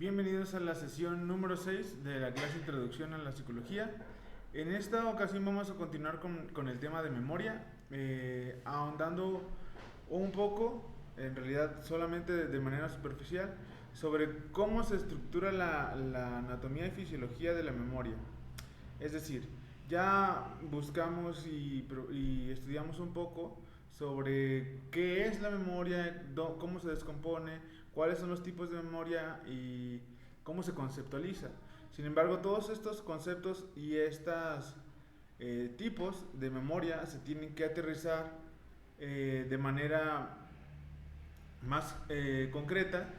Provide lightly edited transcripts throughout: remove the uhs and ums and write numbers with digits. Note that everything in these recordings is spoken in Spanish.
Bienvenidos a la sesión número 6 de la clase Introducción a la Psicología. En esta ocasión vamos a continuar con el tema de memoria, ahondando un poco, en realidad solamente de manera superficial, sobre cómo se estructura la anatomía y fisiología de la memoria. Es decir, ya buscamos y estudiamos un poco sobre qué es la memoria, cómo se descompone, cuáles son los tipos de memoria y cómo se conceptualiza. Sin embargo, todos estos conceptos y estos tipos de memoria se tienen que aterrizar de manera más concreta,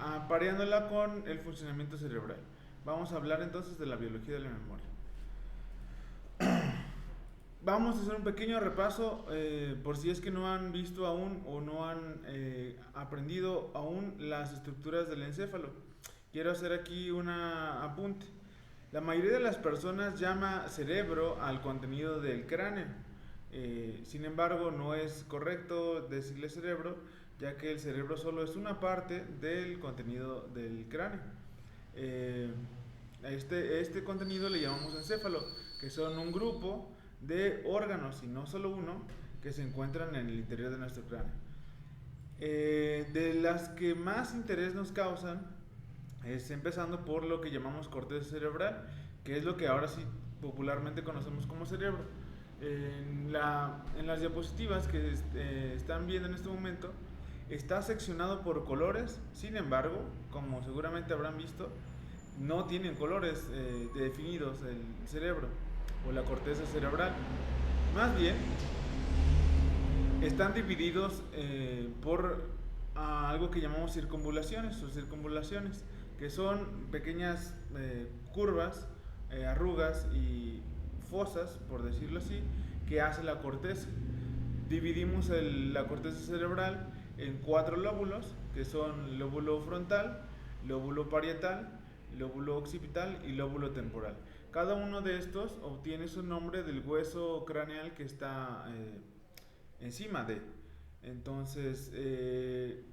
apareándola con el funcionamiento cerebral. Vamos a hablar entonces de la biología de la memoria. Vamos a hacer un pequeño repaso por si es que no han visto aún o no han aprendido aún las estructuras del encéfalo. Quiero hacer aquí un apunte. La mayoría de las personas llama cerebro al contenido del cráneo. Sin embargo, no es correcto decirle cerebro, ya que el cerebro solo es una parte del contenido del cráneo. Este contenido le llamamos encéfalo, que son un grupo de órganos, y no solo uno, que se encuentran en el interior de nuestro cráneo. De las que más interés nos causan es empezando por lo que llamamos corteza cerebral, que es lo que ahora sí popularmente conocemos como cerebro. En las diapositivas que están viendo en este momento está seccionado por colores. Sin embargo, como seguramente habrán visto, no tienen colores definidos el cerebro o la corteza cerebral. Más bien, están divididos por algo que llamamos circunvalaciones o circunvalaciones, que son pequeñas curvas, arrugas y fosas, por decirlo así, que hace la corteza. Dividimos la corteza cerebral en 4 lóbulos, que son lóbulo frontal, lóbulo parietal, lóbulo occipital y lóbulo temporal. Cada uno de estos obtiene su nombre del hueso craneal que está encima de. Entonces,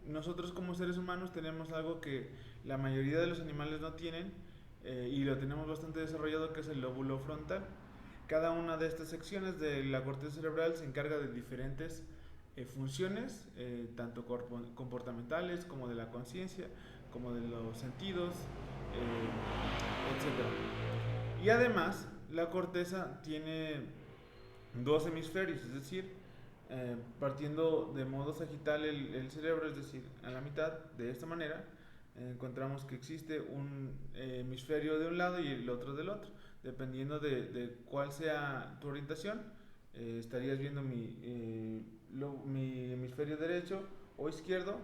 nosotros como seres humanos tenemos algo que la mayoría de los animales no tienen, y lo tenemos bastante desarrollado, que es el lóbulo frontal. Cada una de estas secciones de la corteza cerebral se encarga de diferentes funciones, tanto comportamentales como de la conciencia, como de los sentidos, etc. Y además, la corteza tiene dos hemisferios, es decir, partiendo de modo sagital el cerebro, es decir, a la mitad, de esta manera, encontramos que existe un hemisferio de un lado y el otro del otro. Dependiendo de cuál sea tu orientación, estarías viendo mi hemisferio derecho o izquierdo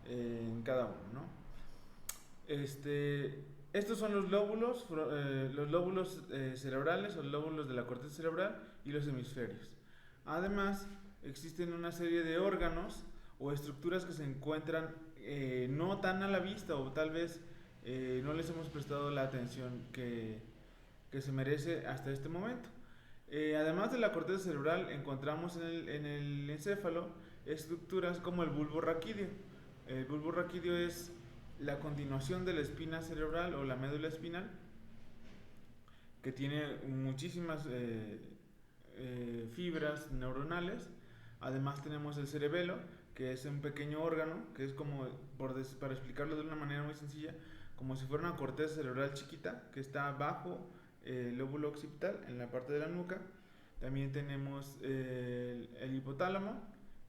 en cada uno, ¿no? Estos son los lóbulos cerebrales o lóbulos de la corteza cerebral y los hemisferios. Además, existen una serie de órganos o estructuras que se encuentran no tan a la vista, o tal vez no les hemos prestado la atención que se merece hasta este momento. Además de la corteza cerebral, encontramos en el encéfalo estructuras como el bulbo raquídeo. El bulbo raquídeo es la continuación de la espina cerebral o la médula espinal, que tiene muchísimas fibras neuronales. Además tenemos el cerebelo, que es un pequeño órgano, que es como, para explicarlo de una manera muy sencilla, como si fuera una corteza cerebral chiquita que está bajo el lóbulo occipital, en la parte de la nuca. También tenemos el hipotálamo,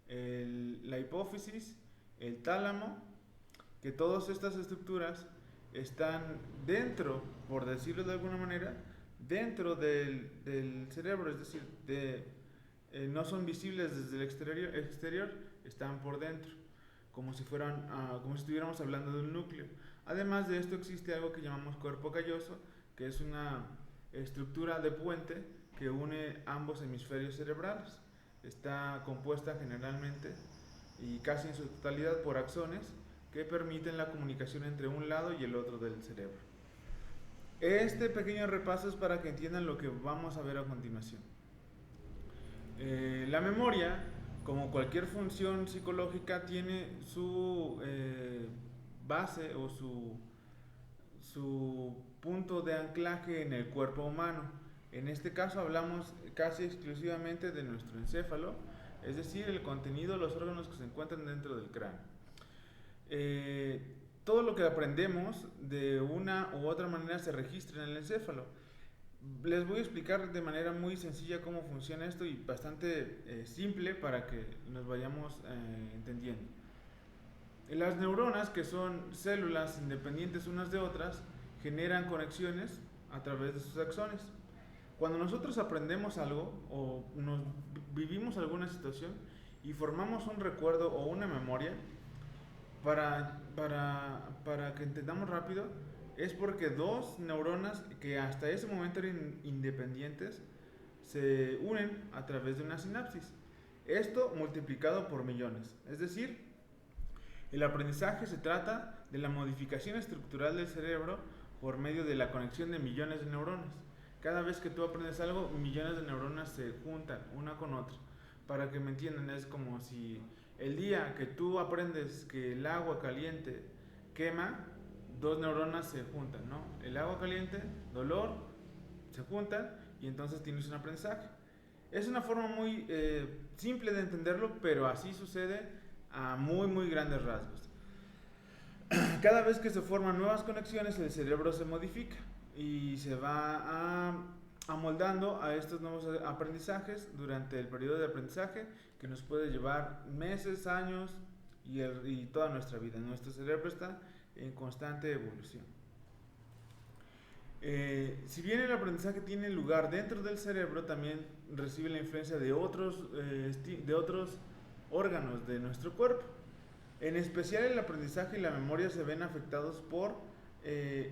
la hipófisis, el tálamo, que todas estas estructuras están dentro, por decirlo de alguna manera, dentro del cerebro, es decir, no son visibles desde el exterior, están por dentro, como si estuviéramos hablando de un núcleo. Además de esto, existe algo que llamamos cuerpo calloso, que es una estructura de puente que une ambos hemisferios cerebrales. Está compuesta generalmente y casi en su totalidad por axones que permiten la comunicación entre un lado y el otro del cerebro. Este pequeño repaso es para que entiendan lo que vamos a ver a continuación. La memoria, como cualquier función psicológica, tiene base o su punto de anclaje en el cuerpo humano. En este caso hablamos casi exclusivamente de nuestro encéfalo, es decir, el contenido de los órganos que se encuentran dentro del cráneo. Todo lo que aprendemos de una u otra manera se registra en el encéfalo. Les voy a explicar de manera muy sencilla cómo funciona esto y bastante simple para que nos vayamos entendiendo. Las neuronas, que son células independientes unas de otras, generan conexiones a través de sus axones. Cuando nosotros aprendemos algo o vivimos alguna situación y formamos un recuerdo o una memoria, para que entendamos rápido, es porque dos neuronas que hasta ese momento eran independientes se unen a través de una sinapsis. Esto multiplicado por millones. Es decir, el aprendizaje se trata de la modificación estructural del cerebro por medio de la conexión de millones de neuronas. Cada vez que tú aprendes algo, millones de neuronas se juntan una con otra. Para que me entiendan, es como si el día que tú aprendes que el agua caliente quema, dos neuronas se juntan, ¿no? El agua caliente, dolor, se juntan y entonces tienes un aprendizaje. Es una forma muy simple de entenderlo, pero así sucede a muy grandes rasgos. Cada vez que se forman nuevas conexiones, el cerebro se modifica y se va amoldando a estos nuevos aprendizajes durante el periodo de aprendizaje, que nos puede llevar meses, años y toda nuestra vida. Nuestro cerebro está en constante evolución. Si bien el aprendizaje tiene lugar dentro del cerebro, también recibe la influencia de otros órganos de nuestro cuerpo. En especial el aprendizaje y la memoria se ven afectados por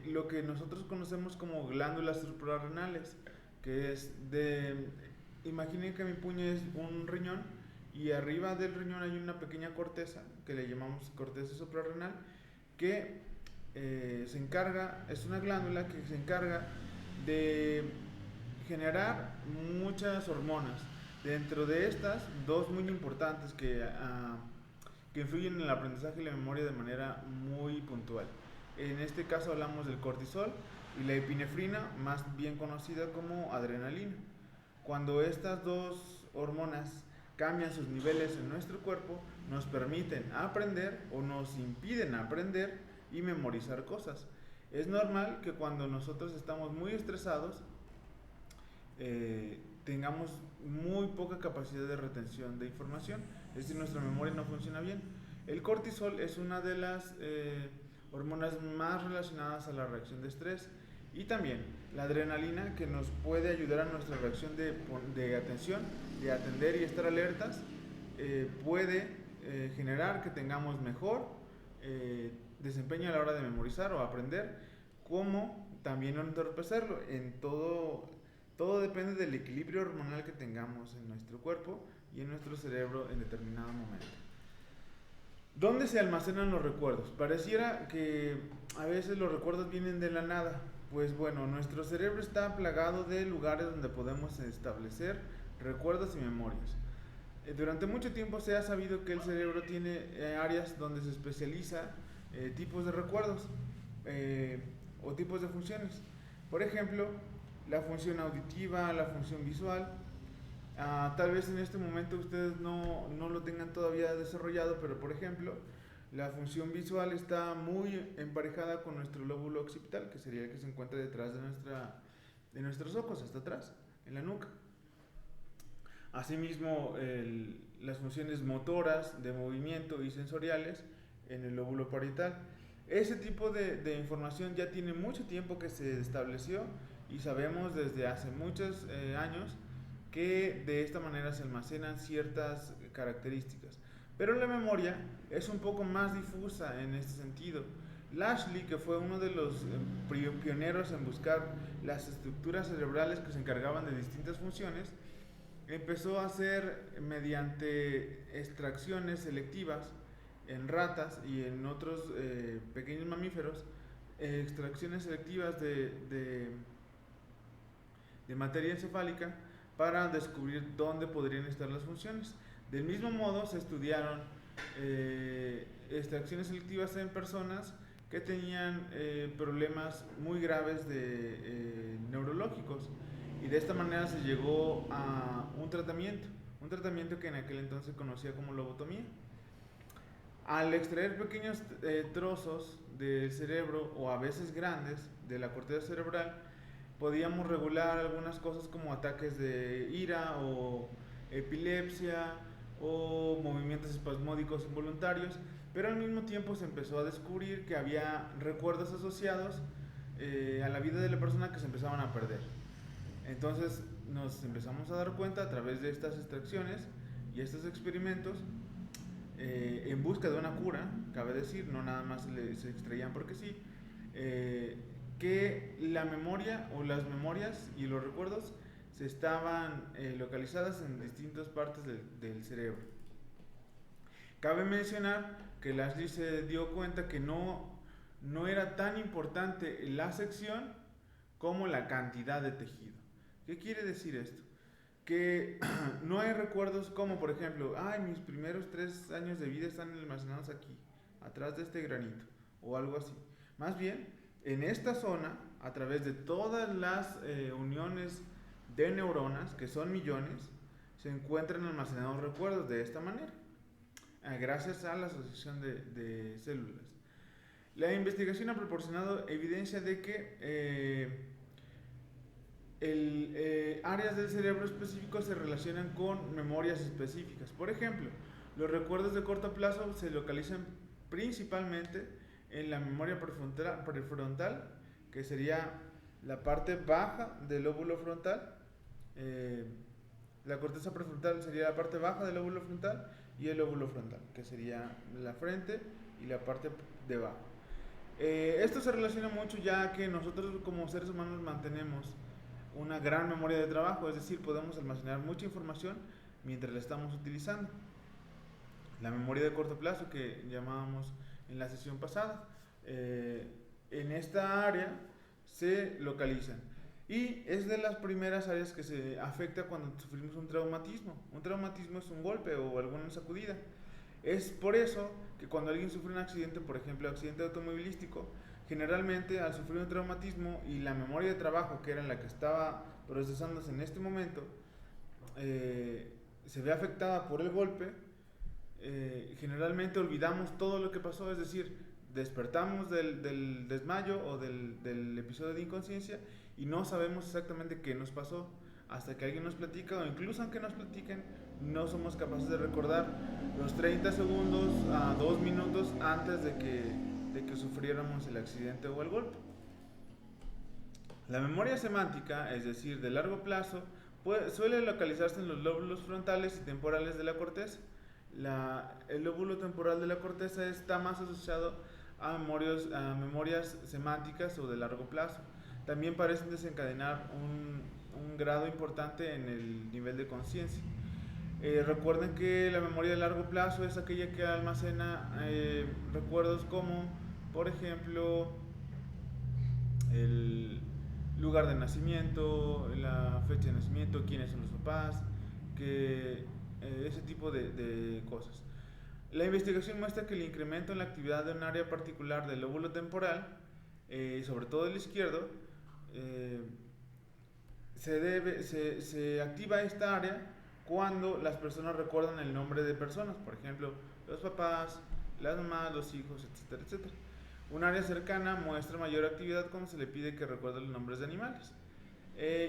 lo que nosotros conocemos como glándulas suprarrenales, que es imaginen que mi puño es un riñón y arriba del riñón hay una pequeña corteza que le llamamos corteza suprarrenal, que es una glándula que se encarga de generar muchas hormonas. Dentro de estas, dos muy importantes que influyen en el aprendizaje y la memoria de manera muy puntual. En este caso hablamos del cortisol y la epinefrina, más bien conocida como adrenalina. Cuando estas dos hormonas cambian sus niveles en nuestro cuerpo, nos permiten aprender o nos impiden aprender y memorizar cosas. Es normal que cuando nosotros estamos muy estresados tengamos muy poca capacidad de retención de información, es decir, nuestra memoria no funciona bien. El cortisol es una de las hormonas más relacionadas a la reacción de estrés, y también la adrenalina, que nos puede ayudar a nuestra reacción de atención, de atender y estar alertas, puede generar que tengamos mejor desempeño a la hora de memorizar o aprender, como también no entorpecerlo. Todo depende del equilibrio hormonal que tengamos en nuestro cuerpo y en nuestro cerebro en determinado momento. ¿Dónde se almacenan los recuerdos? Pareciera que a veces los recuerdos vienen de la nada. Pues bueno, nuestro cerebro está plagado de lugares donde podemos establecer recuerdos y memorias. Durante mucho tiempo se ha sabido que el cerebro tiene áreas donde se especializa tipos de recuerdos o tipos de funciones. Por ejemplo, la función auditiva, la función visual. Tal vez en este momento ustedes no lo tengan todavía desarrollado, pero por ejemplo, la función visual está muy emparejada con nuestro lóbulo occipital, que sería el que se encuentra detrás de nuestros ojos, hasta atrás, en la nuca. Asimismo, las funciones motoras, de movimiento y sensoriales en el lóbulo parietal. Ese tipo de información ya tiene mucho tiempo que se estableció y sabemos desde hace muchos años que de esta manera se almacenan ciertas características. Pero la memoria es un poco más difusa en este sentido. Lashley, que fue uno de los pioneros en buscar las estructuras cerebrales que se encargaban de distintas funciones, empezó a hacer, mediante extracciones selectivas en ratas y en otros pequeños mamíferos, extracciones selectivas de materia encefálica para descubrir dónde podrían estar las funciones. Del mismo modo se estudiaron extracciones selectivas en personas que tenían problemas muy graves de neurológicos, y de esta manera se llegó a un tratamiento que en aquel entonces se conocía como lobotomía. Al extraer pequeños trozos del cerebro, o a veces grandes, de la corteza cerebral, podíamos regular algunas cosas como ataques de ira o epilepsia o movimientos espasmódicos involuntarios, pero al mismo tiempo se empezó a descubrir que había recuerdos asociados a la vida de la persona que se empezaban a perder. Entonces nos empezamos a dar cuenta a través de estas extracciones y estos experimentos, en busca de una cura, cabe decir, no nada más se extraían porque sí, que la memoria o las memorias y los recuerdos se estaban localizadas en distintas partes del cerebro. Cabe mencionar que Lashley se dio cuenta que no era tan importante la sección como la cantidad de tejido. ¿Qué quiere decir esto? Que no hay recuerdos como, por ejemplo, mis primeros 3 años de vida están almacenados aquí, atrás de este granito, o algo así. Más bien, en esta zona, a través de todas las uniones de neuronas, que son millones, se encuentran almacenados recuerdos de esta manera, gracias a la asociación de células. La investigación ha proporcionado evidencia de que áreas del cerebro específicos se relacionan con memorias específicas. Por ejemplo, los recuerdos de corto plazo se localizan principalmente en la memoria prefrontal, que sería la parte baja del lóbulo frontal. La corteza prefrontal sería la parte baja del lóbulo frontal, y el lóbulo frontal, que sería la frente y la parte de abajo. Esto se relaciona mucho, ya que nosotros como seres humanos mantenemos una gran memoria de trabajo, es decir, podemos almacenar mucha información mientras la estamos utilizando. La memoria de corto plazo, que llamábamos en la sesión pasada, en esta área se localizan, y es de las primeras áreas que se afecta cuando sufrimos un traumatismo. Un traumatismo es un golpe o alguna sacudida. Es por eso que cuando alguien sufre un accidente, por ejemplo accidente automovilístico, generalmente al sufrir un traumatismo y la memoria de trabajo, que era la que estaba procesándose en este momento, se ve afectada por el golpe, generalmente olvidamos todo lo que pasó, es decir, despertamos del desmayo o del episodio de inconsciencia y no sabemos exactamente qué nos pasó hasta que alguien nos platica, o incluso aunque nos platiquen, no somos capaces de recordar los 30 segundos a 2 minutos antes de que sufriéramos el accidente o el golpe. La memoria semántica, es decir, de largo plazo, suele localizarse en los lóbulos frontales y temporales de la corteza. El lóbulo temporal de la corteza está más asociado a memorias semánticas o de largo plazo. También parecen desencadenar un grado importante en el nivel de conciencia. Recuerden que la memoria de largo plazo es aquella que almacena recuerdos como, por ejemplo, el lugar de nacimiento, la fecha de nacimiento, quiénes son los papás, ese tipo de cosas. La investigación muestra que el incremento en la actividad de un área particular del lóbulo temporal, sobre todo el izquierdo, se activa esta área cuando las personas recuerdan el nombre de personas, por ejemplo, los papás, las mamás, los hijos, etcétera, etcétera. Un área cercana muestra mayor actividad cuando se le pide que recuerde los nombres de animales.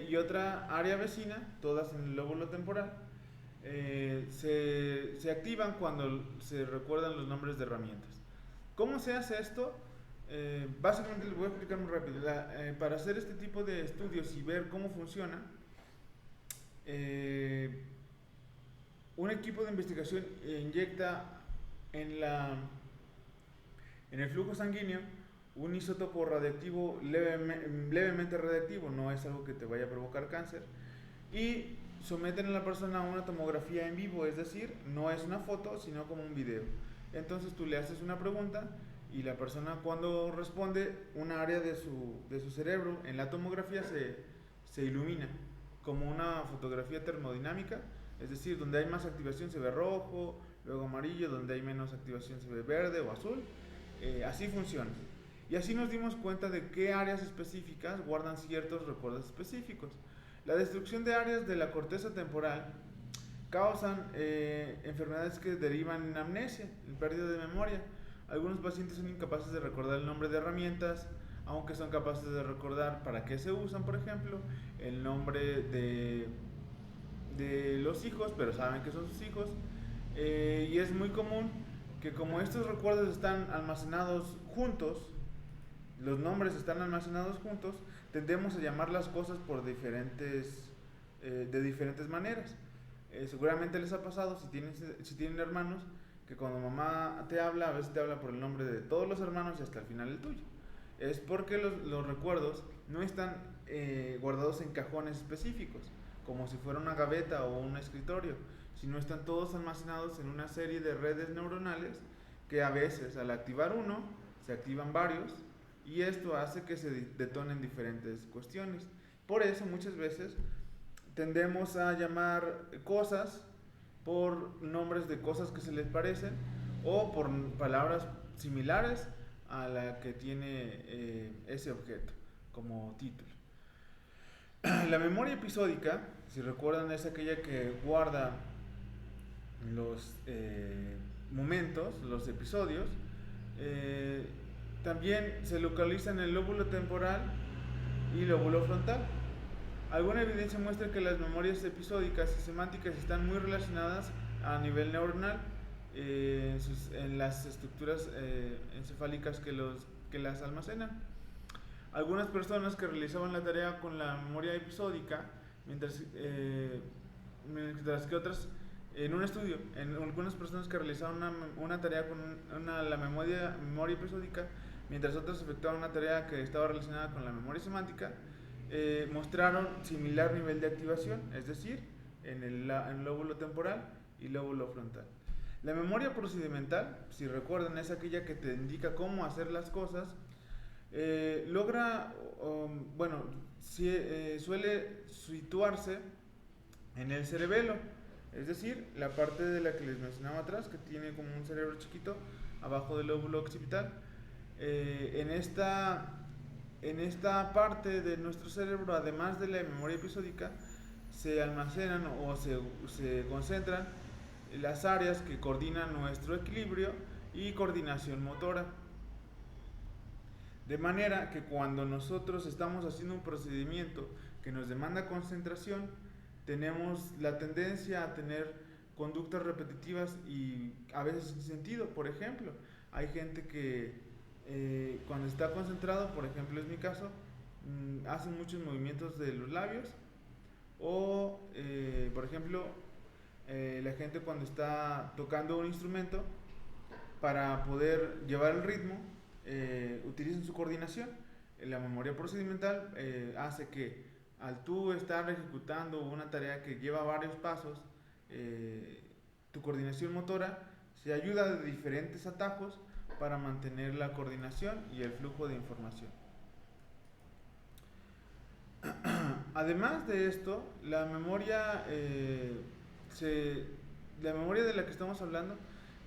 Y otra área vecina, todas en el lóbulo temporal, se activan cuando se recuerdan los nombres de herramientas. ¿Cómo se hace esto? Básicamente les voy a explicar muy rápido. Para hacer este tipo de estudios y ver cómo funciona, un equipo de investigación inyecta en el flujo sanguíneo un isótopo radiactivo levemente radiactivo, no es algo que te vaya a provocar cáncer, y someten a la persona a una tomografía en vivo, es decir, no es una foto, sino como un video. Entonces tú le haces una pregunta y la persona, cuando responde, una área de su cerebro en la tomografía se ilumina, como una fotografía termodinámica, es decir, donde hay más activación se ve rojo, luego amarillo, donde hay menos activación se ve verde o azul. Así funciona. Y así nos dimos cuenta de qué áreas específicas guardan ciertos recuerdos específicos. La destrucción de áreas de la corteza temporal causan enfermedades que derivan en amnesia, en pérdida de memoria. Algunos pacientes son incapaces de recordar el nombre de herramientas, aunque son capaces de recordar para qué se usan, por ejemplo, el nombre de los hijos, pero saben que son sus hijos. Y es muy común que como estos recuerdos están almacenados juntos, los nombres están almacenados juntos, tendemos a llamar las cosas por de diferentes maneras. Seguramente les ha pasado, si tienen hermanos, que cuando mamá te habla, a veces te habla por el nombre de todos los hermanos y hasta el final el tuyo. Es porque los recuerdos no están guardados en cajones específicos, como si fuera una gaveta o un escritorio, sino están todos almacenados en una serie de redes neuronales que a veces al activar uno, se activan varios, y esto hace que se detonen diferentes cuestiones. Por eso muchas veces tendemos a llamar cosas por nombres de cosas que se les parecen o por palabras similares a la que tiene ese objeto como título. La memoria episódica, si recuerdan, es aquella que guarda los momentos, los episodios. También se localiza en el lóbulo temporal y lóbulo frontal. Alguna evidencia muestra que las memorias episódicas y semánticas están muy relacionadas a nivel neuronal en las estructuras encefálicas que las almacenan. Algunas personas que realizaban la tarea con la memoria episódica, mientras que otras, en un estudio, en algunas personas que realizaban una tarea con la memoria episódica, mientras otras efectuaban una tarea que estaba relacionada con la memoria semántica, mostraron similar nivel de activación, es decir, en el lóbulo temporal y lóbulo frontal. La memoria procedimental, si recuerdan, es aquella que te indica cómo hacer las cosas. Suele situarse en el cerebelo, es decir, la parte de la que les mencionaba atrás, que tiene como un cerebro chiquito abajo del lóbulo occipital. En esta parte de nuestro cerebro, además de la memoria episódica, se almacenan o se concentran las áreas que coordinan nuestro equilibrio y coordinación motora. De manera que cuando nosotros estamos haciendo un procedimiento que nos demanda concentración, tenemos la tendencia a tener conductas repetitivas y a veces sin sentido. Por ejemplo, hay gente que cuando está concentrado, por ejemplo es mi caso, hace muchos movimientos de los labios, o por ejemplo la gente cuando está tocando un instrumento, para poder llevar el ritmo, utilizan su coordinación. La memoria procedimental hace que al tú estar ejecutando una tarea que lleva varios pasos, tu coordinación motora se ayuda de diferentes atajos para mantener la coordinación y el flujo de información. Además de esto, la memoria de la que estamos hablando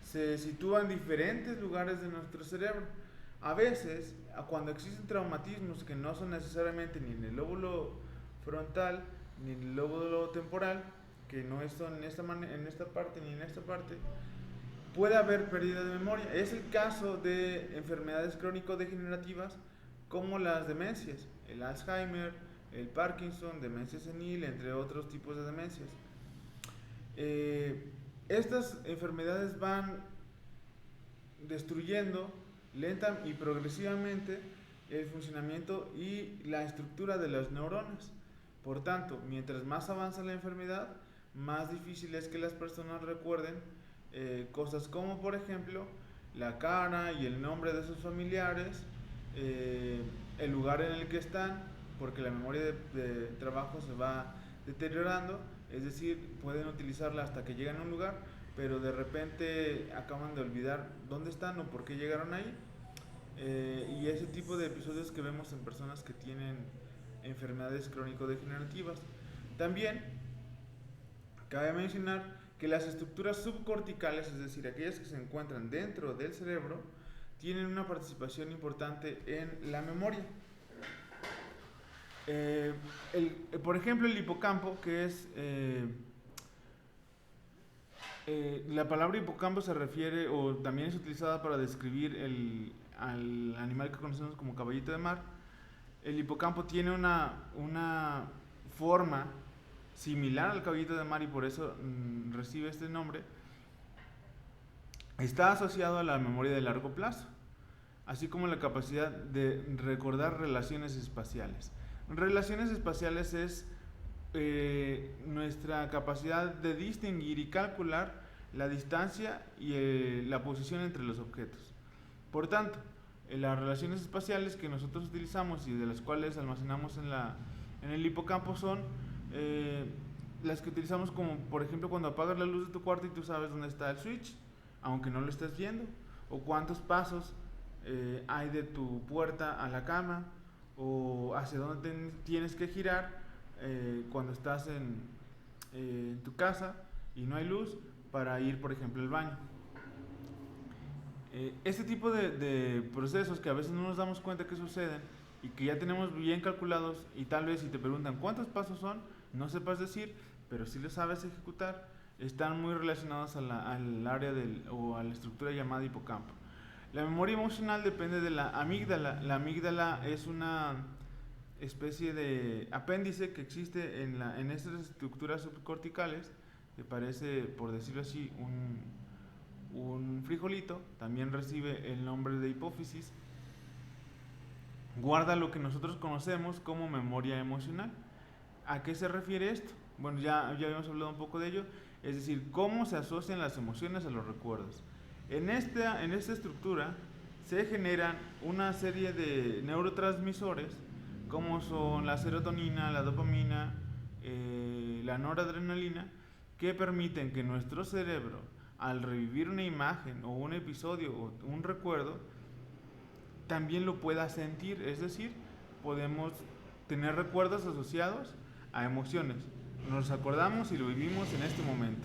se sitúa en diferentes lugares de nuestro cerebro. A veces, cuando existen traumatismos que no son necesariamente ni en el lóbulo frontal ni en el lóbulo temporal, que no son en esta parte ni en esta parte, puede haber pérdida de memoria. Es el caso de enfermedades crónico-degenerativas como las demencias, el Alzheimer, el Parkinson, demencia senil, entre otros tipos de demencias. Estas enfermedades van destruyendo lenta y progresivamente el funcionamiento y la estructura de las neuronas. Por tanto, mientras más avanza la enfermedad, más difícil es que las personas recuerden cosas como, por ejemplo, la cara y el nombre de sus familiares, el lugar en el que están, porque la memoria de trabajo se va deteriorando, es decir, pueden utilizarla hasta que llegan a un lugar, pero de repente acaban de olvidar dónde están o por qué llegaron ahí. Y ese tipo de episodios que vemos en personas que tienen enfermedades crónico-degenerativas. También cabe mencionar que las estructuras subcorticales, es decir, aquellas que se encuentran dentro del cerebro, tienen una participación importante en la memoria. Por ejemplo, el hipocampo, que es... la palabra hipocampo se refiere, o también es utilizada para describir al animal que conocemos como caballito de mar. El hipocampo tiene una forma similar al caballito de mar y por eso recibe este nombre. Está asociado a la memoria de largo plazo, así como la capacidad de recordar relaciones espaciales. Relaciones espaciales es nuestra capacidad de distinguir y calcular la distancia y la posición entre los objetos. Por tanto, las relaciones espaciales que nosotros utilizamos y de las cuales almacenamos en el hipocampo son las que utilizamos como, por ejemplo, cuando apagas la luz de tu cuarto y tú sabes dónde está el switch, aunque no lo estés viendo, o cuántos pasos hay de tu puerta a la cama, o hacia dónde tienes que girar cuando estás en tu casa y no hay luz para ir, por ejemplo, al baño. Este tipo de procesos que a veces no nos damos cuenta que suceden y que ya tenemos bien calculados, y tal vez si te preguntan cuántos pasos son, no sepas decir, pero sí lo sabes ejecutar, están muy relacionados al área o a la estructura llamada hipocampo. La memoria emocional depende de la amígdala. La amígdala es una especie de apéndice que existe en estas estructuras subcorticales, que parece, por decirlo así, un frijolito. También recibe el nombre de hipófisis. Guarda lo que nosotros conocemos como memoria emocional. ¿A qué se refiere esto? Bueno, ya habíamos hablado un poco de ello, es decir, cómo se asocian las emociones a los recuerdos. En esta estructura se generan una serie de neurotransmisores, como son la serotonina, la dopamina, la noradrenalina, que permiten que nuestro cerebro, al revivir una imagen o un episodio o un recuerdo, también lo pueda sentir. Es decir, podemos tener recuerdos asociados a emociones. Nos acordamos y lo vivimos en este momento.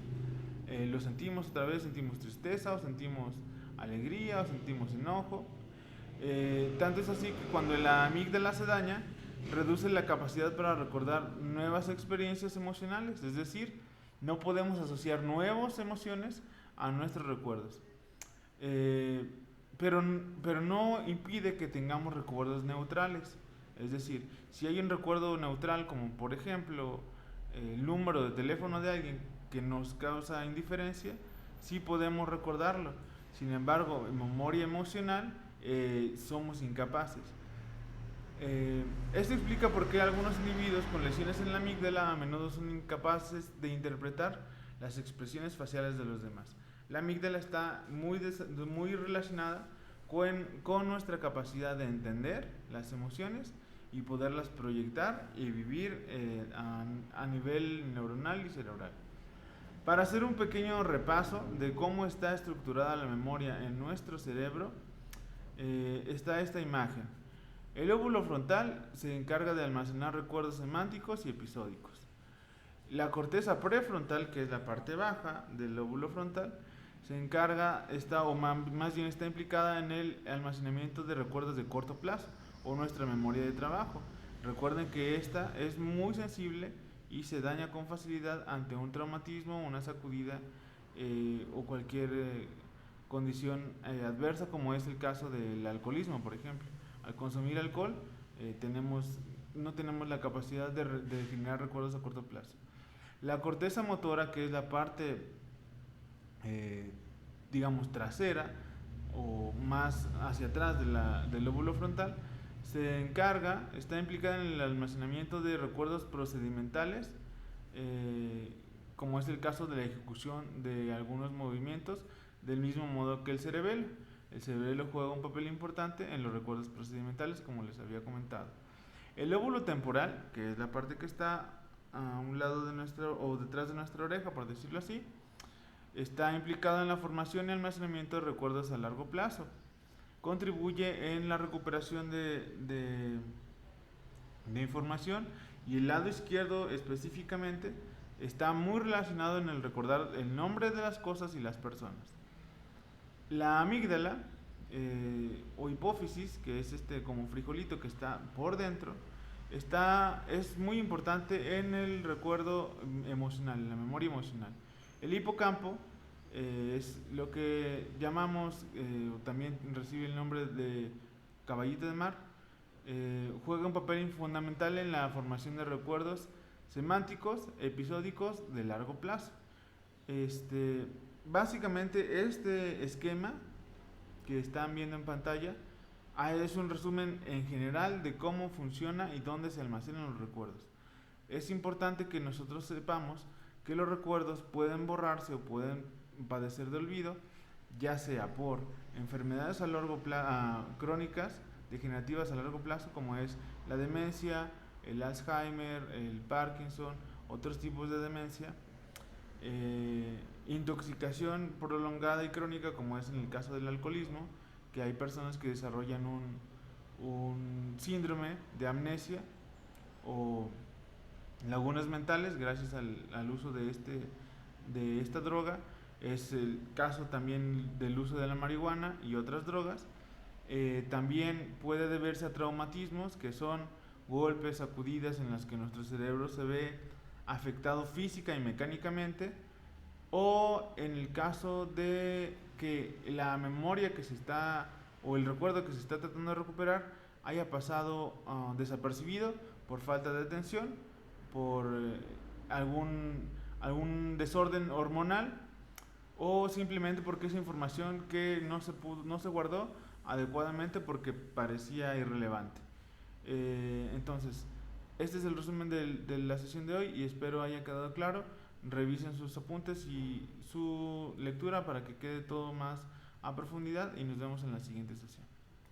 Lo sentimos otra vez, sentimos tristeza, o sentimos alegría, o sentimos enojo. Tanto es así que cuando la amígdala se daña, reduce la capacidad para recordar nuevas experiencias emocionales. Es decir, no podemos asociar nuevas emociones a nuestros recuerdos. Pero no impide que tengamos recuerdos neutrales. Es decir, si hay un recuerdo neutral, como por ejemplo el número de teléfono de alguien que nos causa indiferencia, sí podemos recordarlo. Sin embargo, en memoria emocional somos incapaces. Esto explica por qué algunos individuos con lesiones en la amígdala a menudo son incapaces de interpretar las expresiones faciales de los demás. La amígdala está muy relacionada con nuestra capacidad de entender las emociones y poderlas proyectar y vivir a nivel neuronal y cerebral. Para hacer un pequeño repaso de cómo está estructurada la memoria en nuestro cerebro, está esta imagen. El lóbulo frontal se encarga de almacenar recuerdos semánticos y episódicos. La corteza prefrontal, que es la parte baja del lóbulo frontal, se encarga, más bien está implicada en el almacenamiento de recuerdos de corto plazo o nuestra memoria de trabajo. Recuerden que esta es muy sensible y se daña con facilidad ante un traumatismo, una sacudida o cualquier condición adversa, como es el caso del alcoholismo, por ejemplo. Al consumir alcohol no tenemos la capacidad de generar recuerdos a corto plazo. La corteza motora, que es la parte digamos trasera o más hacia atrás del lóbulo frontal, está implicada en el almacenamiento de recuerdos procedimentales, como es el caso de la ejecución de algunos movimientos, del mismo modo que el cerebelo. El cerebelo juega un papel importante en los recuerdos procedimentales, como les había comentado. El lóbulo temporal, que es la parte que está a un lado de o detrás de nuestra oreja, por decirlo así, está implicado en la formación y almacenamiento de recuerdos a largo plazo. Contribuye en la recuperación de información, y el lado izquierdo específicamente está muy relacionado en el recordar el nombre de las cosas y las personas. La amígdala o hipófisis, que es este como frijolito que está por dentro, es muy importante en el recuerdo emocional, en la memoria emocional. El hipocampo es lo que llamamos, también recibe el nombre de caballito de mar, juega un papel fundamental en la formación de recuerdos semánticos, episódicos de largo plazo. Básicamente este esquema que están viendo en pantalla es un resumen en general de cómo funciona y dónde se almacenan los recuerdos. Es importante que nosotros sepamos que los recuerdos pueden borrarse o pueden padecer de olvido, ya sea por enfermedades a largo plazo, crónicas, degenerativas a largo plazo, como es la demencia, el Alzheimer, el Parkinson, otros tipos de demencia, intoxicación prolongada y crónica, como es en el caso del alcoholismo, que hay personas que desarrollan un síndrome de amnesia o lagunas mentales gracias al uso de esta droga. Es el caso también del uso de la marihuana y otras drogas. También puede deberse a traumatismos, que son golpes, sacudidas en las que nuestro cerebro se ve afectado física y mecánicamente, o en el caso de que la memoria que se está, o el recuerdo que se está tratando de recuperar, haya pasado desapercibido por falta de atención, por algún desorden hormonal, o simplemente porque esa información que no se guardó adecuadamente porque parecía irrelevante. Entonces, este es el resumen de la sesión de hoy y espero haya quedado claro. Revisen sus apuntes y su lectura para que quede todo más a profundidad y nos vemos en la siguiente sesión.